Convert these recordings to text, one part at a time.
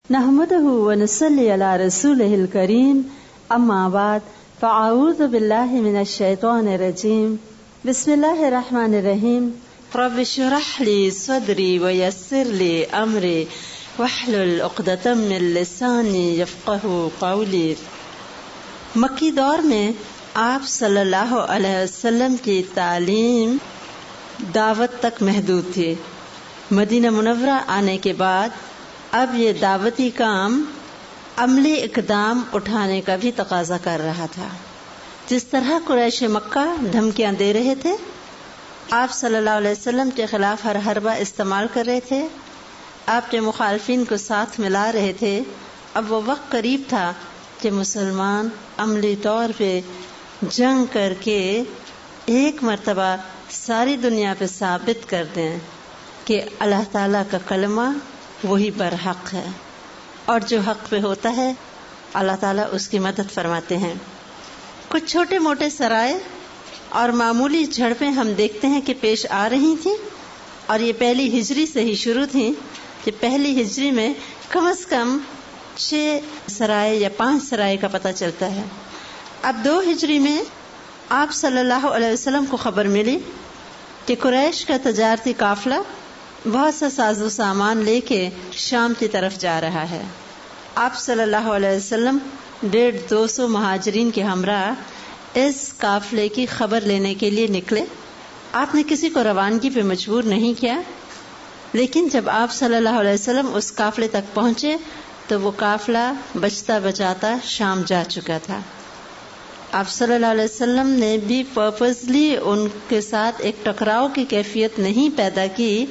نحمده ونصلي على رسوله الكريم اما بعد فاعوذ بالله من الشيطان الرجيم بسم الله الرحمن الرحيم رب اشرح لي صدري ويسر لي امري واحلل عقدة من لساني يفقهوا قولي۔ مکی دور میں آپ صلی اللہ علیہ وسلم کی تعلیم دعوت تک محدود تھی۔ مدینہ منورہ آنے کے بعد اب یہ دعوتی کام عملی اقدام اٹھانے کا بھی تقاضا کر رہا تھا۔ جس طرح قریش مکہ دھمکیاں دے رہے تھے، آپ صلی اللہ علیہ وسلم کے خلاف ہر حربہ استعمال کر رہے تھے، آپ کے مخالفین کو ساتھ ملا رہے تھے، اب وہ وقت قریب تھا کہ مسلمان عملی طور پہ جنگ کر کے ایک مرتبہ ساری دنیا پہ ثابت کر دیں کہ اللہ تعالیٰ کا کلمہ وہی برحق ہے، اور جو حق پہ ہوتا ہے اللہ تعالیٰ اس کی مدد فرماتے ہیں۔ کچھ چھوٹے موٹے سرائے اور معمولی جھڑپیں ہم دیکھتے ہیں کہ پیش آ رہی تھیں، اور یہ پہلی ہجری سے ہی شروع تھیں کہ پہلی ہجری میں کم از کم 6 سرائے یا 5 سرائے کا پتہ چلتا ہے۔ اب 2 ہجری میں آپ صلی اللہ علیہ وسلم کو خبر ملی کہ قریش کا تجارتی قافلہ بہت سا ساز و سامان لے کے شام کی طرف جا رہا ہے۔ آپ صلی اللہ علیہ وسلم 150-200 مہاجرین کے ہمراہ اس قافلے کی خبر لینے کے لیے نکلے۔ آپ نے کسی کو روانگی پہ مجبور نہیں کیا، لیکن جب آپ صلی اللہ علیہ وسلم اس قافلے تک پہنچے تو وہ قافلہ بچتا بچاتا شام جا چکا تھا۔ آپ صلی اللہ علیہ وسلم نے بھی پرپزلی ان کے ساتھ ایک ٹکراؤ کی کیفیت نہیں پیدا کی۔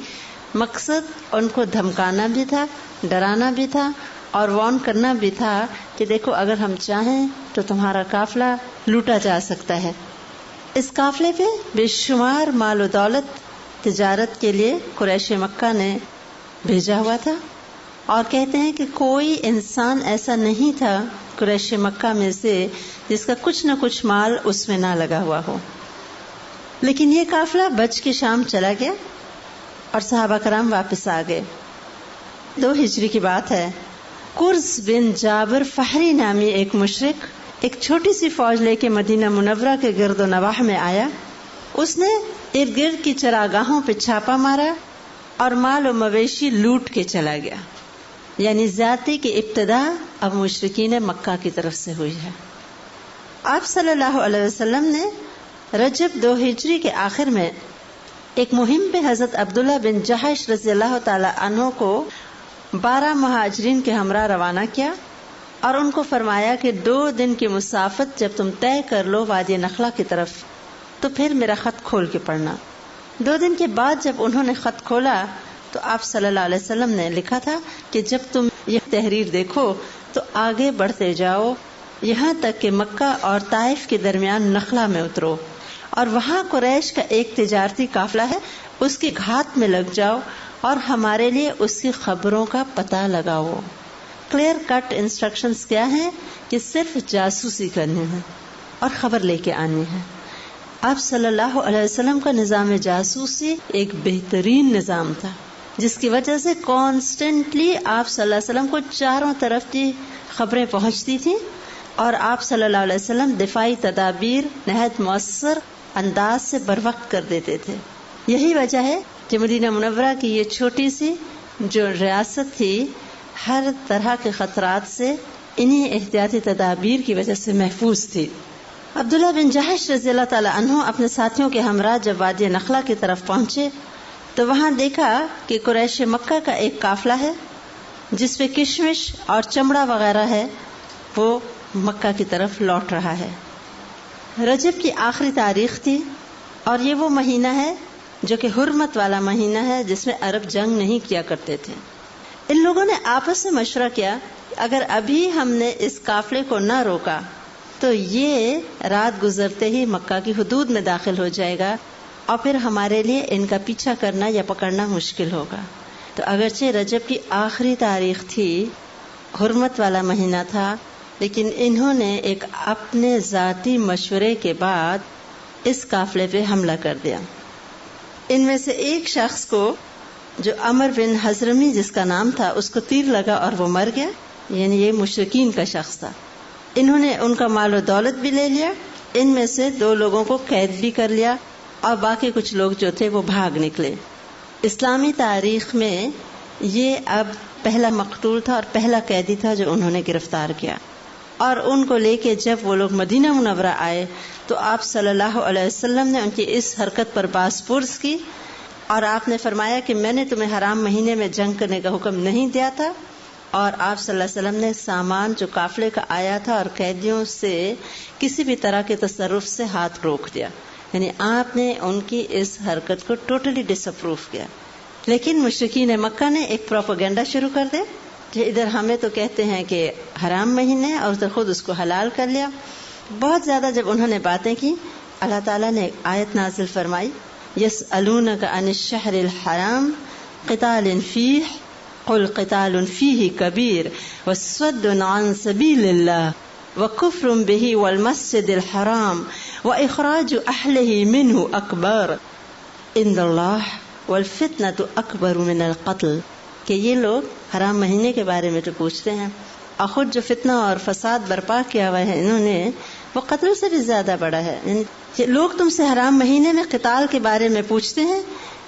مقصد ان کو دھمکانا بھی تھا، ڈرانا بھی تھا، اور وارن کرنا بھی تھا کہ دیکھو اگر ہم چاہیں تو تمہارا قافلہ لوٹا جا سکتا ہے۔ اس قافلے پہ بے شمار مال و دولت تجارت کے لیے قریش مکہ نے بھیجا ہوا تھا، اور کہتے ہیں کہ کوئی انسان ایسا نہیں تھا قریش مکہ میں سے جس کا کچھ نہ کچھ مال اس میں نہ لگا ہوا ہو۔ لیکن یہ قافلہ بچ کے شام چلا گیا اور صحابہ کرام واپس آ گئے۔ 2 ہجری کی بات ہے، قرز بن جابر فہری نامی ایک مشرک ایک چھوٹی سی فوج لے کے مدینہ منورہ کے گرد و نواح میں آیا۔ اس نے ارد گرد کی چراگاہوں پہ چھاپا مارا اور مال و مویشی لوٹ کے چلا گیا۔ یعنی زیادتی کی ابتدا اب مشرکین مکہ کی طرف سے ہوئی ہے۔ آپ صلی اللہ علیہ وسلم نے رجب 2 ہجری کے آخر میں ایک مہم پہ حضرت عبداللہ بن جحش رضی اللہ تعالی عنہ کو 12 مہاجرین کے ہمراہ روانہ کیا، اور ان کو فرمایا کہ 2 دن کی مسافت جب تم طے کر لو وادی نخلا کی طرف تو پھر میرا خط کھول کے پڑھنا۔ 2 دن کے بعد جب انہوں نے خط کھولا تو آپ صلی اللہ علیہ وسلم نے لکھا تھا کہ جب تم یہ تحریر دیکھو تو آگے بڑھتے جاؤ یہاں تک کہ مکہ اور طائف کے درمیان نخلا میں اترو، اور وہاں قریش کا ایک تجارتی قافلہ ہے، اس کی گھات میں لگ جاؤ اور ہمارے لیے اس کی خبروں کا پتہ لگاؤ۔ کلیئر کٹ انسٹرکشنز کیا ہیں کہ صرف جاسوسی کرنی ہے اور خبر لے کے آنی ہے۔ آپ صلی اللہ علیہ وسلم کا نظام جاسوسی ایک بہترین نظام تھا، جس کی وجہ سے کانسٹنٹلی آپ صلی اللہ علیہ وسلم کو چاروں طرف کی خبریں پہنچتی تھیں، اور آپ صلی اللہ علیہ وسلم دفاعی تدابیر نہایت مؤثر انداز سے بر وقت کر دیتے تھے۔ یہی وجہ ہے کہ مدینہ منورہ کی یہ چھوٹی سی جو ریاست تھی ہر طرح کے خطرات سے انہی احتیاطی تدابیر کی وجہ سے محفوظ تھی۔ عبداللہ بن جحش رضی اللہ تعالی عنہ اپنے ساتھیوں کے ہمراہ جب وادی نخلا کی طرف پہنچے تو وہاں دیکھا کہ قریش مکہ کا ایک قافلہ ہے جس پہ کشمش اور چمڑا وغیرہ ہے، وہ مکہ کی طرف لوٹ رہا ہے۔ رجب کی آخری تاریخ تھی، اور یہ وہ مہینہ ہے جو کہ حرمت والا مہینہ ہے جس میں عرب جنگ نہیں کیا کرتے تھے۔ ان لوگوں نے آپس میں مشورہ کیا اگر ابھی ہم نے اس قافلے کو نہ روکا تو یہ رات گزرتے ہی مکہ کی حدود میں داخل ہو جائے گا، اور پھر ہمارے لیے ان کا پیچھا کرنا یا پکڑنا مشکل ہوگا۔ تو اگرچہ رجب کی آخری تاریخ تھی، حرمت والا مہینہ تھا، لیکن انہوں نے ایک اپنے ذاتی مشورے کے بعد اس قافلے پہ حملہ کر دیا۔ ان میں سے ایک شخص کو جو عمر بن حضرمی جس کا نام تھا اس کو تیر لگا اور وہ مر گیا، یعنی یہ مشرکین کا شخص تھا. انہوں نے ان کا مال و دولت بھی لے لیا، ان میں سے 2 لوگوں کو قید بھی کر لیا اور باقی کچھ لوگ جو تھے وہ بھاگ نکلے. اسلامی تاریخ میں یہ اب پہلا مقتول تھا اور پہلا قیدی تھا جو انہوں نے گرفتار کیا. اور ان کو لے کے جب وہ لوگ مدینہ منورہ آئے تو آپ صلی اللہ علیہ وسلم نے ان کی اس حرکت پر باس پرس کی اور آپ نے فرمایا کہ میں نے تمہیں حرام مہینے میں جنگ کرنے کا حکم نہیں دیا تھا. اور آپ صلی اللہ علیہ وسلم نے سامان جو قافلے کا آیا تھا اور قیدیوں سے کسی بھی طرح کے تصرف سے ہاتھ روک دیا، یعنی آپ نے ان کی اس حرکت کو ٹوٹلی ڈس اپروو کیا. لیکن مشرکین مکہ نے ایک پروپیگنڈا شروع کر دیا کہ ادھر ہمیں تو کہتے ہیں کہ حرام مہینے اور ادھر خود اس کو حلال کر لیا. بہت زیادہ جب انہوں نے باتیں کی، اللہ تعالیٰ نے ایک آیت نازل فرمائی، یسألونک عن الشہر الحرام قتال فیہ قل قتال فیہ کبیر وصد عن سبیل اللہ وکفر بہ والمسجد الحرام واخراج اہلہ منہ اکبر عند اللہ والفتنۃ اکبر من القتل. کہ یہ لوگ حرام مہینے کے بارے میں تو پوچھتے ہیں اور خود جو فتنہ اور فساد برپا کیا ہوا ہے انہوں نے وہ قتل سے بھی زیادہ بڑا ہے. یعنی لوگ تم سے حرام مہینے میں قتال کے بارے میں پوچھتے ہیں،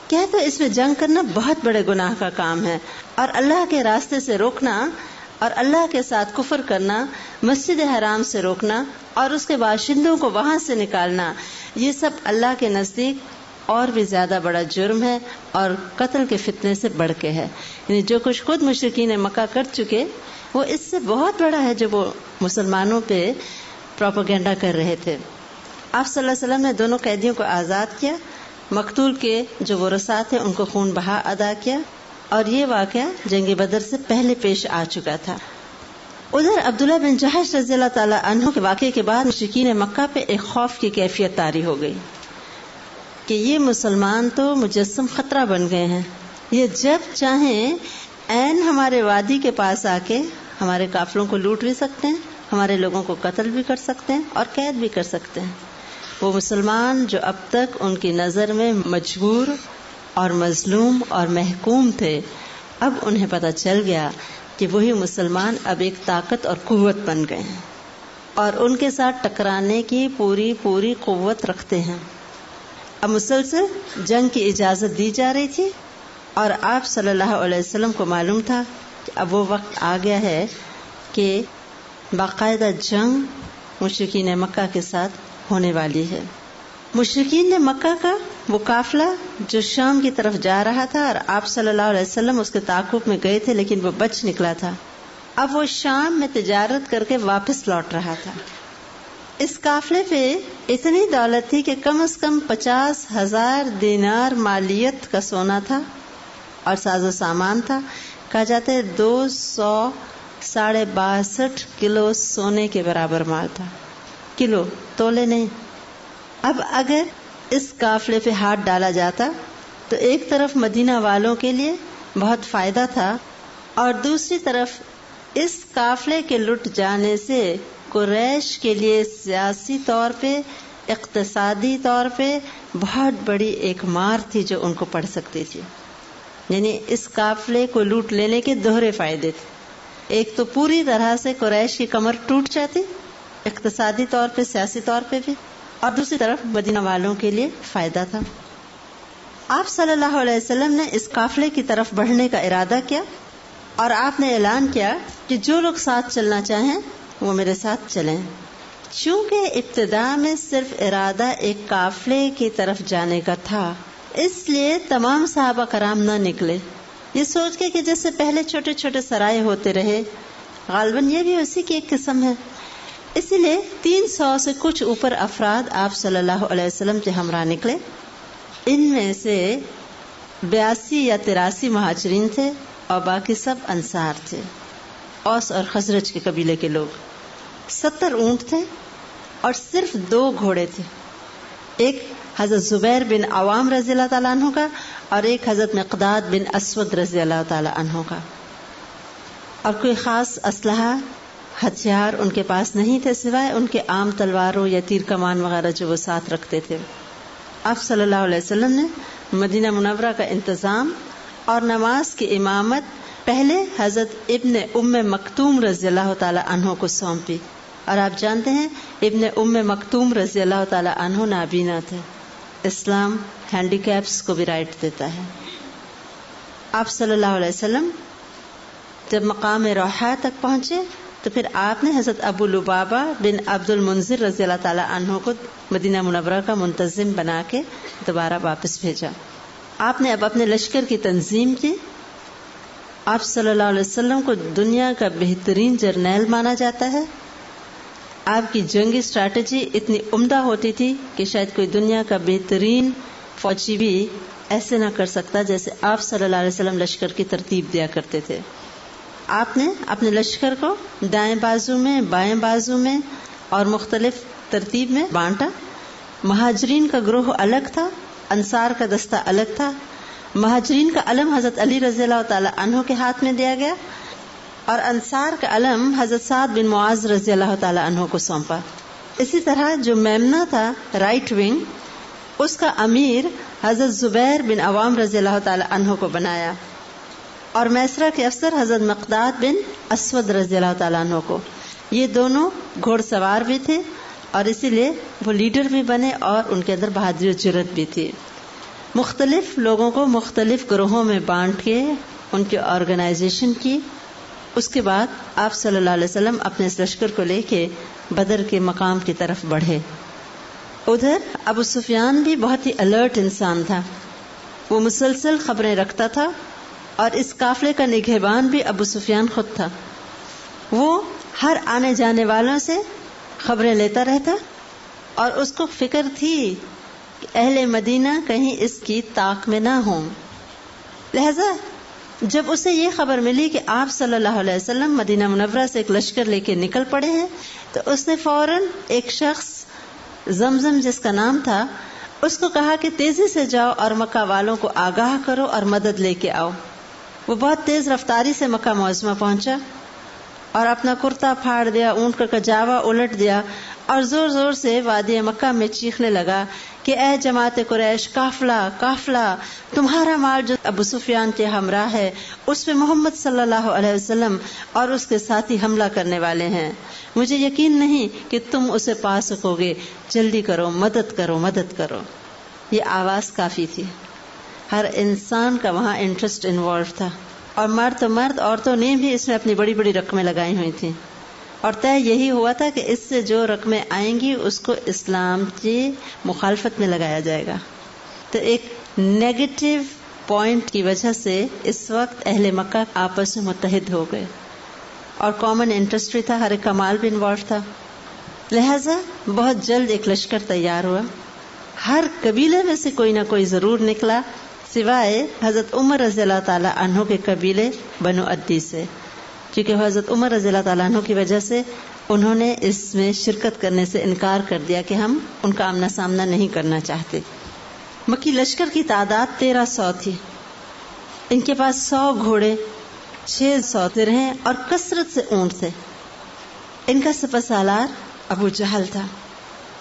کیا تو اس میں جنگ کرنا بہت بڑے گناہ کا کام ہے، اور اللہ کے راستے سے روکنا اور اللہ کے ساتھ کفر کرنا، مسجد حرام سے روکنا اور اس کے باشندوں کو وہاں سے نکالنا، یہ سب اللہ کے نزدیک اور بھی زیادہ بڑا جرم ہے اور قتل کے فتنے سے بڑھ کے ہے. یعنی جو کچھ خود مشرکین مکہ کر چکے وہ اس سے بہت بڑا ہے جو وہ مسلمانوں پہ پروپیگنڈا کر رہے تھے. آپ صلی اللہ علیہ وسلم نے دونوں قیدیوں کو آزاد کیا، مقتول کے جو ورثاء تھے ان کو خون بہا ادا کیا، اور یہ واقعہ جنگ بدر سے پہلے پیش آ چکا تھا. ادھر عبداللہ بن جحش رضی اللہ تعالی عنہ کے واقعے کے بعد مشرکین مکہ پہ ایک خوف کی کیفیت طاری ہو گئی کہ یہ مسلمان تو مجسم خطرہ بن گئے ہیں، یہ جب چاہیں عین ہمارے وادی کے پاس آ کے ہمارے قافلوں کو لوٹ بھی سکتے ہیں، ہمارے لوگوں کو قتل بھی کر سکتے ہیں اور قید بھی کر سکتے ہیں. وہ مسلمان جو اب تک ان کی نظر میں مجبور اور مظلوم اور محکوم تھے، اب انہیں پتہ چل گیا کہ وہی مسلمان اب ایک طاقت اور قوت بن گئے ہیں اور ان کے ساتھ ٹکرانے کی پوری قوت رکھتے ہیں. اب مسلسل جنگ کی اجازت دی جا رہی تھی اور آپ صلی اللہ علیہ وسلم کو معلوم تھا کہ اب وہ وقت آ گیا ہے کہ باقاعدہ جنگ مشرکین مکہ کے ساتھ ہونے والی ہے. مشرکین نے مکہ کا وہ قافلہ جو شام کی طرف جا رہا تھا اور آپ صلی اللہ علیہ وسلم اس کے تعاقب میں گئے تھے لیکن وہ بچ نکلا تھا، اب وہ شام میں تجارت کر کے واپس لوٹ رہا تھا. اس قافلے پہ اتنی دولت تھی کہ کم از کم 50,000 دینار مالیت کا سونا تھا اور ساز و سامان تھا. کہا جاتا ہے 262 کلو سونے کے برابر مال تھا، کلو تولے نہیں. اب اگر اس قافلے پہ ہاتھ ڈالا جاتا تو ایک طرف مدینہ والوں کے لیے بہت فائدہ تھا اور دوسری طرف اس قافلے کے لٹ جانے سے قریش کے لیے سیاسی طور پہ، اقتصادی طور پہ بہت بڑی ایک مار تھی جو ان کو پڑ سکتی تھی. یعنی اس قافلے کو لوٹ لینے کے دوہرے فائدے تھے. ایک تو پوری طرح سے قریش کی کمر ٹوٹ جاتی اقتصادی طور پہ، سیاسی طور پہ بھی، اور دوسری طرف مدینہ والوں کے لیے فائدہ تھا. آپ صلی اللہ علیہ وسلم نے اس قافلے کی طرف بڑھنے کا ارادہ کیا اور آپ نے اعلان کیا کہ جو لوگ ساتھ چلنا چاہیں وہ میرے ساتھ چلیں. چونکہ ابتدا میں صرف ارادہ ایک قافلے کی طرف جانے کا تھا، اس لیے تمام صحابہ کرام نہ نکلے، یہ سوچ کے کہ جیسے پہلے چھوٹے چھوٹے سرائے ہوتے رہے، غالباً یہ بھی اسی کی ایک قسم ہے. اسی لیے 300 سے کچھ اوپر افراد آپ صلی اللہ علیہ وسلم کے ہمراہ نکلے. ان میں سے 82 یا 83 مہاجرین تھے اور باقی سب انصار تھے، اوس اور خزرج کے قبیلے کے لوگ. 70 اونٹ تھے اور صرف 2 گھوڑے تھے، ایک حضرت زبیر بن عوام رضی اللہ تعالیٰ عنہ کا اور ایک حضرت مقداد بن اسود رضی اللہ تعالیٰ عنہ کا. اور کوئی خاص اسلحہ ہتھیار ان کے پاس نہیں تھے سوائے ان کے عام تلواروں یا تیر کمان وغیرہ جو وہ ساتھ رکھتے تھے. آپ صلی اللہ علیہ وسلم نے مدینہ منورہ کا انتظام اور نماز کی امامت پہلے حضرت ابن ام مکتوم رضی اللہ تعالی عنہ کو سونپی. اور آپ جانتے ہیں ابن ام مکتوم رضی اللہ تعالی عنہ نابینا تھے. اسلام ہینڈی کیپس کو بھی رائٹ دیتا ہے. آپ صلی اللہ علیہ وسلم جب مقام روحا تک پہنچے تو پھر آپ نے حضرت ابو لبابہ بن عبد المنذر رضی اللہ تعالی عنہ کو مدینہ منورہ کا منتظم بنا کے دوبارہ واپس بھیجا. آپ نے اب اپنے لشکر کی تنظیم کی. آپ صلی اللہ علیہ وسلم کو دنیا کا بہترین جرنیل مانا جاتا ہے. آپ کی جنگی اسٹریٹجی اتنی عمدہ ہوتی تھی کہ شاید کوئی دنیا کا بہترین فوجی بھی ایسے نہ کر سکتا جیسے آپ صلی اللہ علیہ وسلم لشکر کی ترتیب دیا کرتے تھے. آپ نے اپنے لشکر کو دائیں بازو میں، بائیں بازو میں اور مختلف ترتیب میں بانٹا. مہاجرین کا گروہ الگ تھا، انصار کا دستہ الگ تھا. مہاجرین کا علم حضرت علی رضی اللہ تعالی عنہ کے ہاتھ میں دیا گیا اور انصار کا علم حضرت سعد بن معاذ رضی اللہ تعالی عنہ کو سونپا. اسی طرح جو میمنہ تھا رائٹ ونگ، اس کا امیر حضرت زبیر بن عوام رضی اللہ تعالی عنہ کو بنایا اور میسرہ کے افسر حضرت مقداد بن اسود رضی اللہ تعالیٰ عنہ کو. یہ دونوں گھوڑ سوار بھی تھے اور اسی لیے وہ لیڈر بھی بنے اور ان کے اندر بہادری و جرت بھی تھی. مختلف لوگوں کو مختلف گروہوں میں بانٹ کے ان کی آرگنائزیشن کی. اس کے بعد آپ صلی اللہ علیہ وسلم اپنے اس لشکر کو لے کے بدر کے مقام کی طرف بڑھے. ادھر ابو سفیان بھی بہت ہی الرٹ انسان تھا. وہ مسلسل خبریں رکھتا تھا اور اس قافلے کا نگہبان بھی ابو سفیان خود تھا. وہ ہر آنے جانے والوں سے خبریں لیتا رہتا اور اس کو فکر تھی کہ اہل مدینہ کہیں اس کی طاق میں نہ ہوں. لہذا جب اسے یہ خبر ملی کہ آپ صلی اللہ علیہ وسلم مدینہ منورہ سے ایک لشکر لے کے نکل پڑے ہیں تو اس نے فوراً ایک شخص زمزم جس کا نام تھا اس کو کہا کہ تیزی سے جاؤ اور مکہ والوں کو آگاہ کرو اور مدد لے کے آؤ. وہ بہت تیز رفتاری سے مکہ معظمہ پہنچا اور اپنا کرتا پھاڑ دیا، اونٹ کا کجاوا الٹ دیا اور زور زور سے وادی مکہ میں چیخنے لگا کہ اے جماعت قریش، قافلہ قافلہ، تمہارا مال جو ابو سفیان کے ہمراہ ہے اس پہ محمد صلی اللہ علیہ وسلم اور اس کے ساتھی حملہ کرنے والے ہیں. مجھے یقین نہیں کہ تم اسے پا سکو گے. جلدی کرو، مدد کرو، مدد کرو. یہ آواز کافی تھی. ہر انسان کا وہاں انٹرسٹ انوالو تھا اور مرد تو مرد، عورتوں نے بھی اس میں اپنی بڑی بڑی رقمیں لگائی ہوئی تھیں اور طے یہی ہوا تھا کہ اس سے جو رقمیں آئیں گی اس کو اسلام کی مخالفت میں لگایا جائے گا. تو ایک نیگیٹو پوائنٹ کی وجہ سے اس وقت اہل مکہ آپس میں متحد ہو گئے اور کامن انٹرسٹ بھی تھا، ہر ایک کا مال بھی انوالو تھا. لہذا بہت جلد ایک لشکر تیار ہوا. ہر قبیلے میں سے کوئی نہ کوئی ضرور نکلا سوائے حضرت عمر رضی اللہ تعالی عنہ کے قبیلے بنو عدی سے، کیونکہ حضرت عمر رضی اللہ تعالیٰ عنہ کی وجہ سے انہوں نے اس میں شرکت کرنے سے انکار کر دیا کہ ہم ان کا آمنا سامنا نہیں کرنا چاہتے. مکی لشکر کی تعداد 1300 تھی. ان کے پاس 100 گھوڑے، 600 درہیں اور کثرت سے اونٹ تھے. ان کا سپہ سالار ابو جہل تھا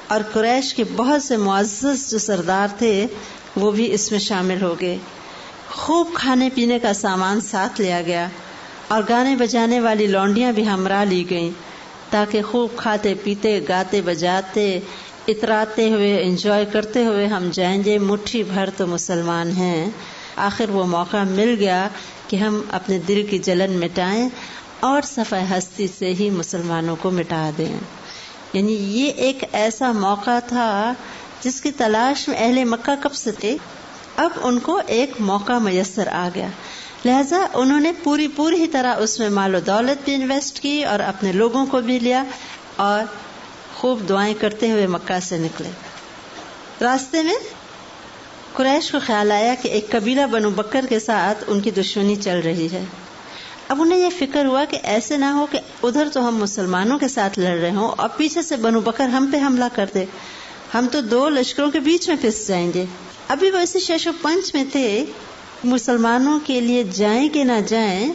اور قریش کے بہت سے معزز جو سردار تھے وہ بھی اس میں شامل ہو گئے. خوب کھانے پینے کا سامان ساتھ لیا گیا اور گانے بجانے والی لونڈیاں بھی ہمراہ لی گئیں تاکہ خوب کھاتے پیتے، گاتے بجاتے، اتراتے ہوئے، انجوائے کرتے ہوئے ہم جائیں گے. مٹھی بھر تو مسلمان ہیں. آخر وہ موقع مل گیا کہ ہم اپنے دل کی جلن مٹائیں اور صفحہ ہستی سے ہی مسلمانوں کو مٹا دیں. یعنی یہ ایک ایسا موقع تھا جس کی تلاش میں اہل مکہ کب سے تھے. اب ان کو ایک موقع میسر آ گیا، لہذا انہوں نے پوری ہی طرح اس میں مال و دولت بھی انویسٹ کی اور اپنے لوگوں کو بھی لیا اور خوب دعائیں کرتے ہوئے مکہ سے نکلے. راستے میں قریش کو خیال آیا کہ ایک قبیلہ بنو بکر کے ساتھ ان کی دشمنی چل رہی ہے. اب انہیں یہ فکر ہوا کہ ایسے نہ ہو کہ ادھر تو ہم مسلمانوں کے ساتھ لڑ رہے ہوں اور پیچھے سے بنو بکر ہم پہ حملہ کر دے، ہم تو 2 لشکروں کے بیچ میں پھنس جائیں گے. ابھی وہ اسی شش و پنچ میں تھے مسلمانوں کے لیے جائیں کہ نہ جائیں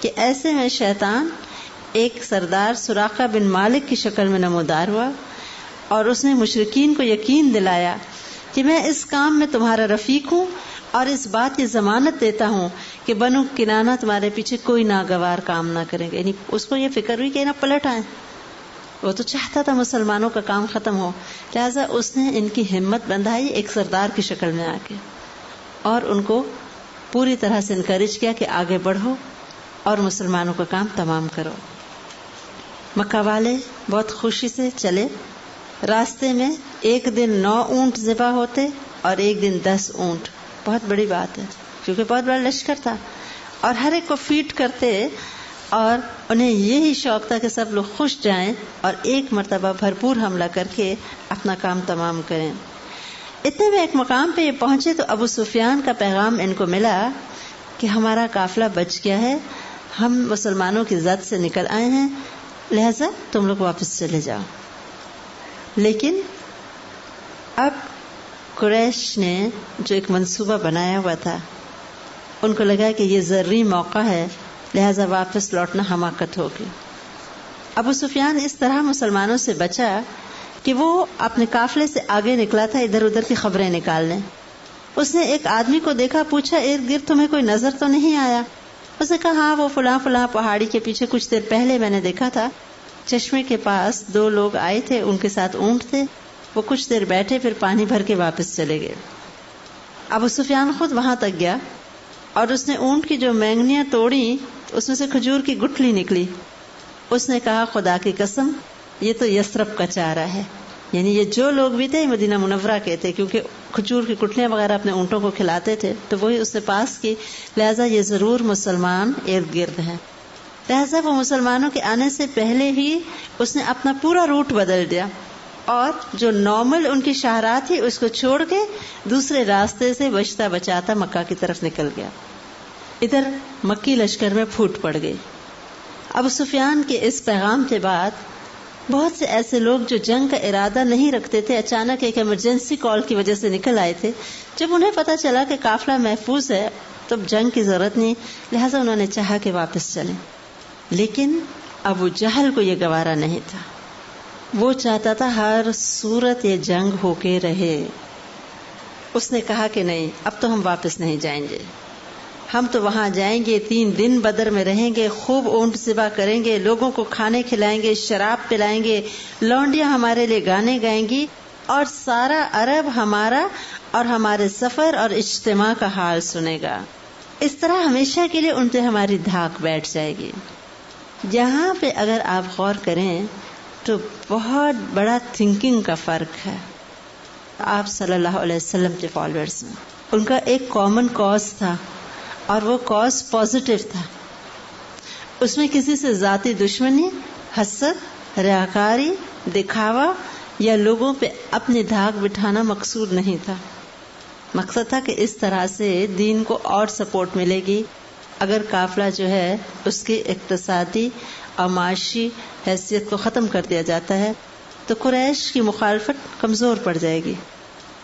کہ ایسے میں شیطان ایک سردار سراقہ بن مالک کی شکل میں نمودار ہوا اور اس نے مشرکین کو یقین دلایا کہ میں اس کام میں تمہارا رفیق ہوں اور اس بات کی ضمانت دیتا ہوں کہ بنو کنانہ تمہارے پیچھے کوئی ناگوار کام نہ کریں گے. یعنی اس کو یہ فکر ہوئی کہ نہ پلٹ آئیں. وہ تو چاہتا تھا مسلمانوں کا کام ختم ہو، لہذا اس نے ان کی ہمت بندھائی ایک سردار کی شکل میں آ کے، اور ان کو پوری طرح سے انکریج کیا کہ آگے بڑھو اور مسلمانوں کا کام تمام کرو. مکہ والے بہت خوشی سے چلے. راستے میں ایک دن 9 اونٹ ذبح ہوتے اور ایک دن 10 اونٹ. بہت بڑی بات ہے کیونکہ بہت بڑا لشکر تھا، اور ہر ایک کو فیڈ کرتے، اور انہیں یہی شوق تھا کہ سب لوگ خوش جائیں اور ایک مرتبہ بھرپور حملہ کر کے اپنا کام تمام کریں. اتنے میں ایک مقام پہ یہ پہنچے تو ابو سفیان کا پیغام ان کو ملا کہ ہمارا قافلہ بچ گیا ہے، ہم مسلمانوں کی زد سے نکل آئے ہیں، لہذا تم لوگ واپس چلے جاؤ. لیکن اب قریش نے جو ایک منصوبہ بنایا ہوا تھا، ان کو لگا کہ یہ ضروری موقع ہے، لہذا واپس لوٹنا حماقت ہوگی. ابو سفیان اس طرح مسلمانوں سے بچا کہ وہ اپنے قافلے سے آگے نکلا تھا ادھر ادھر کی خبریں نکالنے. اس نے ایک آدمی کو دیکھا، پوچھا ارد گرد تمہیں کوئی نظر تو نہیں آیا؟ اس نے کہا ہاں وہ فلاں فلاں پہاڑی کے پیچھے کچھ دیر پہلے میں نے دیکھا تھا. چشمے کے پاس 2 لوگ آئے تھے، ان کے ساتھ اونٹ تھے، وہ کچھ دیر بیٹھے پھر پانی بھر کے واپس چلے گئے. ابو سفیان خود وہاں تک گیا اور اس نے اونٹ کی جو مینگنیاں توڑی اس میں سے کھجور کی گٹھلی نکلی. اس نے کہا خدا کی قسم یہ تو یثرب کا چارہ ہے. یعنی یہ جو لوگ بھی تھے مدینہ منورہ کے تھے، کیونکہ کھجور کی گٹھلیاں وغیرہ اپنے اونٹوں کو کھلاتے تھے، تو وہی اس نے پاس کی، لہذا یہ ضرور مسلمان ارد گرد ہیں. لہذا وہ مسلمانوں کے آنے سے پہلے ہی اس نے اپنا پورا روٹ بدل دیا، اور جو نارمل ان کی شاہراہ تھی اس کو چھوڑ کے دوسرے راستے سے بچتا بچاتا مکہ کی طرف نکل گیا. ادھر مکی لشکر میں پھوٹ پڑ گئی. ابو سفیان کے اس پیغام کے بعد بہت سے ایسے لوگ جو جنگ کا ارادہ نہیں رکھتے تھے، اچانک ایک ایمرجنسی کال کی وجہ سے نکل آئے تھے. جب انہیں پتا چلا کہ قافلہ محفوظ ہے تو جنگ کی ضرورت نہیں، لہذا انہوں نے چاہا کہ واپس چلیں. لیکن ابو جہل کو یہ گوارا نہیں تھا. وہ چاہتا تھا ہر صورت یہ جنگ ہو کے رہے. اس نے کہا کہ نہیں، اب تو ہم واپس نہیں جائیں گے، ہم تو وہاں جائیں گے، 3 دن بدر میں رہیں گے، خوب اونٹ ذبح کریں گے، لوگوں کو کھانے کھلائیں گے، شراب پلائیں گے، لونڈیاں ہمارے لیے گانے گائیں گی، اور سارا عرب ہمارا اور ہمارے سفر اور اجتماع کا حال سنے گا. اس طرح ہمیشہ کے لیے ان پہ ہماری دھاک بیٹھ جائے گی. یہاں پہ اگر آپ غور کریں تو بہت بڑا تھنکنگ کا فرق ہے. آپ صلی اللہ علیہ وسلم کے فالوورز میں ان کا ایک کامن کاز تھا، اور وہ کاز پازیٹیو تھا. اس میں کسی سے ذاتی دشمنی، حسد، ریاکاری، دکھاوا یا لوگوں پہ اپنی دھاک بٹھانا مقصود نہیں تھا. مقصد تھا کہ اس طرح سے دین کو اور سپورٹ ملے گی. اگر قافلہ جو ہے اس کی اقتصادی اور معاشی حیثیت کو ختم کر دیا جاتا ہے تو قریش کی مخالفت کمزور پڑ جائے گی.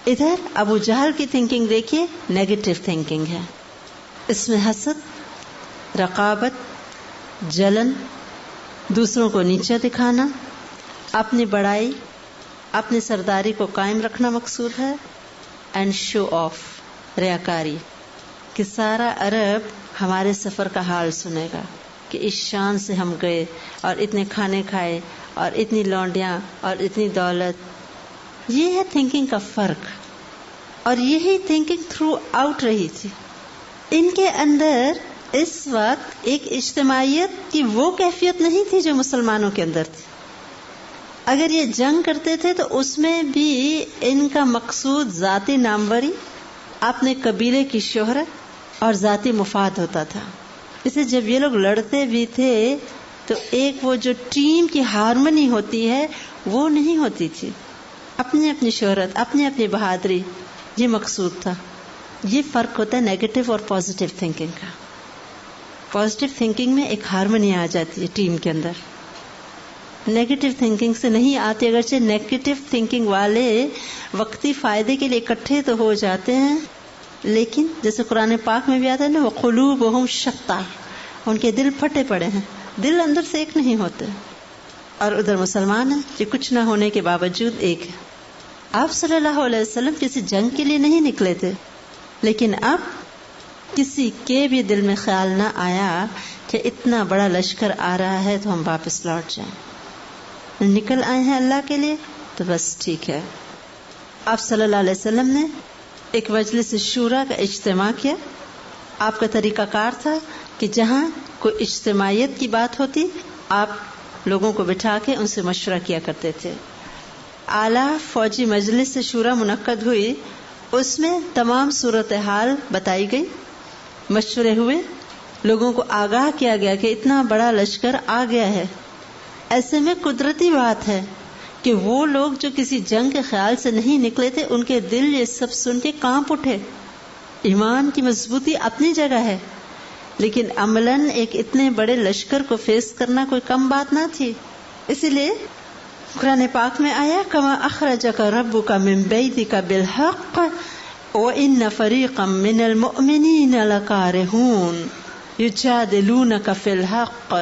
ادھر ابو جہل کی تھنکنگ دیکھیے، نیگیٹو تھنکنگ ہے. اس میں حسد، رقابت، جلن، دوسروں کو نیچا دکھانا، اپنی بڑائی، اپنی سرداری کو قائم رکھنا مقصود ہے، اینڈ شو آف، ریاکاری، کہ سارا عرب ہمارے سفر کا حال سنے گا کہ اس شان سے ہم گئے اور اتنے کھانے کھائے اور اتنی لونڈیاں اور اتنی دولت. یہ ہے تھنکنگ کا فرق، اور یہی تھنکنگ تھرو آؤٹ رہی تھی. ان کے اندر اس وقت ایک اجتماعیت کی وہ کیفیت نہیں تھی جو مسلمانوں کے اندر تھی. اگر یہ جنگ کرتے تھے تو اس میں بھی ان کا مقصود ذاتی ناموری، اپنے قبیلے کی شہرت اور ذاتی مفاد ہوتا تھا. اسے جب یہ لوگ لڑتے بھی تھے تو ایک وہ جو ٹیم کی ہارمنی ہوتی ہے وہ نہیں ہوتی تھی. اپنی اپنی شہرت، اپنی اپنی بہادری، یہ مقصود تھا. یہ فرق ہوتا ہے نیگیٹو اور پازیٹو تھنکنگ کا. پازیٹو تھنکنگ میں ایک ہارمنی آ جاتی ہے ٹیم کے اندر، نیگیٹو تھنکنگ سے نہیں آتی. اگرچہ نیگیٹو تھنکنگ والے وقتی فائدے کے لیے اکٹھے تو ہو جاتے ہیں، لیکن جیسے قرآن پاک میں بھی آتا ہے نا، وَقُلُوبُهُمْ شَتَّىٰ، ان کے دل پھٹے پڑے ہیں، دل اندر سے ایک نہیں ہوتے. اور ادھر مسلمان ہیں کہ کچھ نہ ہونے کے باوجود ایک ہے. آپ صلی اللہ علیہ وسلم کسی جنگ کے لیے نہیں نکلے تھے، لیکن اب کسی کے بھی دل میں خیال نہ آیا کہ اتنا بڑا لشکر آ رہا ہے تو ہم واپس لوٹ جائیں. نکل آئے ہیں اللہ کے لیے تو بس ٹھیک ہے. آپ صلی اللہ علیہ وسلم نے ایک مجلس شورا کا اجتماع کیا. آپ کا طریقہ کار تھا کہ جہاں کوئی اجتماعیت کی بات ہوتی آپ لوگوں کو بٹھا کے ان سے مشورہ کیا کرتے تھے. اعلیٰ فوجی مجلس شورا منعقد ہوئی، اس میں تمام صورتحال بتائی گئی، مشورے ہوئے، لوگوں کو آگاہ کیا گیا کہ اتنا بڑا لشکر آ گیا ہے. ایسے میں قدرتی بات ہے کہ وہ لوگ جو کسی جنگ کے خیال سے نہیں نکلے تھے ان کے دل یہ سب سن کے کانپ اٹھے. ایمان کی مضبوطی اپنی جگہ ہے، لیکن عملاً ایک اتنے بڑے لشکر کو فیس کرنا کوئی کم بات نہ تھی. اسی لیے قرآن پاک میں آیا کما اخرجک ربک من بیتک بالحق وان فریقا من المؤمنین لکارہون یجادلونک فی الحق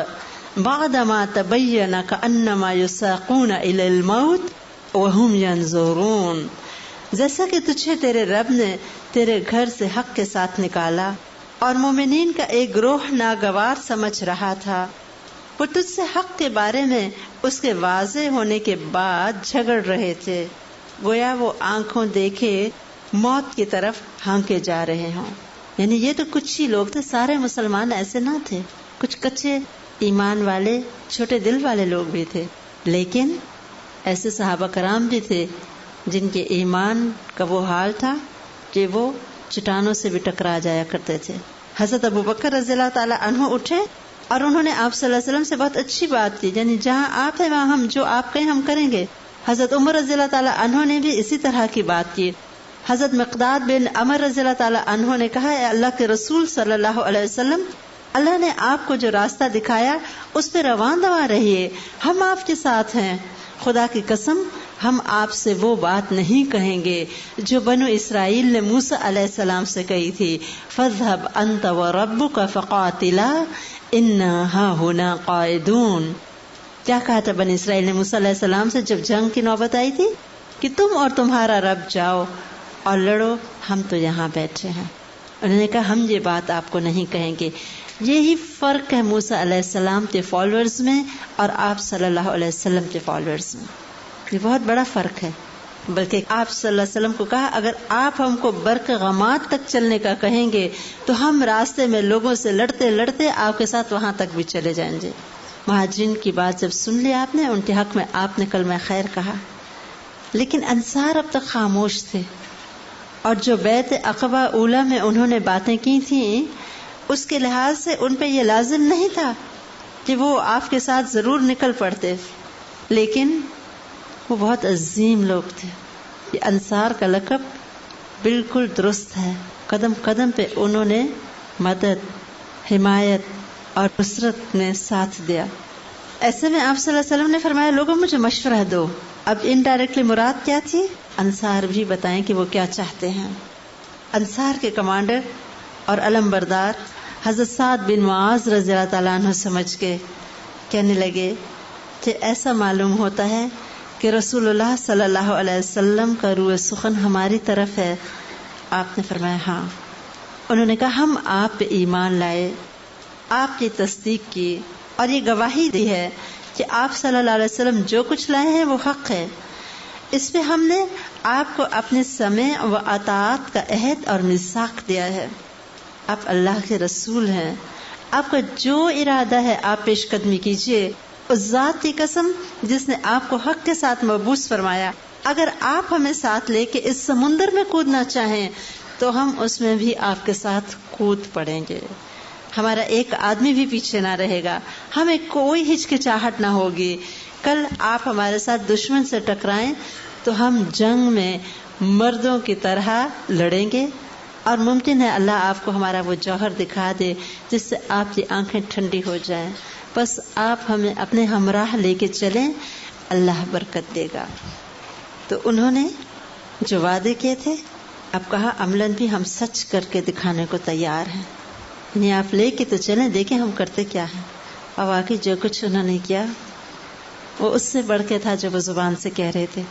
بعدما تبین کانما یساقون الی الموت وهم ینظرون. جیسا کہ تجھے تیرے رب نے تیرے گھر سے حق کے ساتھ نکالا اور مومنین کا ایک گروہ ناگوار سمجھ رہا تھا، وہ تجھ سے حق کے بارے میں اس کے واضح ہونے کے بعد جھگڑ رہے تھے، گویا وہ آنکھوں دیکھے موت کی طرف ہانکے جا رہے ہوں. یعنی یہ تو کچھ ہی لوگ تھے، سارے مسلمان ایسے نہ تھے، کچھ کچے ایمان والے چھوٹے دل والے لوگ بھی تھے، لیکن ایسے صحابہ کرام بھی تھے جن کے ایمان کا وہ حال تھا کہ وہ چٹانوں سے بھی ٹکرا جایا کرتے تھے. حضرت ابوبکر رضی اللہ تعالی عنہ اٹھے اور انہوں نے آپ صلی اللہ علیہ وسلم سے بہت اچھی بات کی، یعنی جہاں آپ ہیں وہاں ہم جو آپ کہیں ہم کریں گے. حضرت عمر رضی اللہ تعالی عنہ نے بھی اسی طرح کی بات کی. حضرت مقداد بن عمر رضی اللہ تعالی عنہ نے کہا، اے اللہ کے رسول صلی اللہ علیہ وسلم، اللہ نے آپ کو جو راستہ دکھایا اس پہ رواں دواں رہیے، ہم آپ کے ساتھ ہیں. خدا کی قسم ہم آپ سے وہ بات نہیں کہیں گے جو بنو اسرائیل نے موسیٰ علیہ السلام سے کہی تھی، فَاذْهَبْ أَنْتَ وَرَبُّكَ فَقَاتِلَا إِنَّا هَاهُنَا قَاعِدُونَ. کیا کہا تھا بنی اسرائیل نے موسیٰ علیہ السلام سے جب جنگ کی نوبت آئی تھی کہ تم اور تمہارا رب جاؤ اور لڑو، ہم تو یہاں بیٹھے ہیں. انہوں نے کہا ہم یہ بات آپ کو نہیں کہیں گے. یہی فرق ہے موسیٰ علیہ السلام کے فالوورز میں اور آپ صلی اللہ علیہ وسلم کے فالوورز میں. یہ بہت بڑا فرق ہے. بلکہ آپ صلی اللہ علیہ وسلم کو کہا اگر آپ ہم کو برق غمات تک چلنے کا کہیں گے تو ہم راستے میں لوگوں سے لڑتے لڑتے آپ کے ساتھ وہاں تک بھی چلے جائیں گے. مہاجرین کی بات جب سن لی آپ نے، ان کے حق میں آپ نے کلمہ خیر کہا، لیکن انصار اب تک خاموش تھے. اور جو بیعت عقبہ اولیٰ میں انہوں نے باتیں کی تھیں اس کے لحاظ سے ان پہ یہ لازم نہیں تھا کہ وہ آپ کے ساتھ ضرور نکل پڑتے، لیکن وہ بہت عظیم لوگ تھے. یہ انصار کا لقب بالکل درست ہے. قدم قدم پہ انہوں نے مدد، حمایت اور نصرت میں ساتھ دیا. ایسے میں آپ صلی اللہ علیہ وسلم نے فرمایا لوگوں مجھے مشورہ دو. اب انڈائریکٹلی مراد کیا تھی؟ انصار بھی بتائیں کہ وہ کیا چاہتے ہیں. انصار کے کمانڈر اور علم بردار حضرت سعد بن معاذ رضی اللہ تعالیٰ عنہ سمجھ کے کہنے لگے کہ ایسا معلوم ہوتا ہے کہ رسول اللہ صلی اللہ علیہ وسلم کا روح سخن ہماری طرف ہے. آپ نے فرمایا ہاں. انہوں نے کہا ہم آپ پہ ایمان لائے، آپ کی تصدیق کی اور یہ گواہی دی ہے کہ آپ صلی اللہ علیہ وسلم جو کچھ لائے ہیں وہ حق ہے. اس پہ ہم نے آپ کو اپنے سمع و اطاعت کا عہد اور میثاق دیا ہے. آپ اللہ کے رسول ہیں، آپ کا جو ارادہ ہے آپ پیش قدمی کیجیے. اس ذات کی قسم جس نے آپ کو حق کے ساتھ مبعوث فرمایا، اگر آپ ہمیں ساتھ لے کے اس سمندر میں کودنا چاہیں تو ہم اس میں بھی آپ کے ساتھ کود پڑیں گے. ہمارا ایک آدمی بھی پیچھے نہ رہے گا، ہمیں کوئی ہچکچاہٹ نہ ہوگی. کل آپ ہمارے ساتھ دشمن سے ٹکرائیں تو ہم جنگ میں مردوں کی طرح لڑیں گے، اور ممکن ہے اللہ آپ کو ہمارا وہ جوہر دکھا دے جس سے آپ کی آنکھیں ٹھنڈی ہو جائیں. بس آپ ہمیں اپنے ہمراہ لے کے چلیں، اللہ برکت دے گا. تو انہوں نے جو وعدے کیے تھے اب کہا عملاً بھی ہم سچ کر کے دکھانے کو تیار ہیں. یعنی آپ لے کے تو چلیں، دیکھیں ہم کرتے کیا ہیں. اور واقعی جو کچھ انہوں نے کیا وہ اس سے بڑھ کے تھا جو وہ زبان سے کہہ رہے تھے.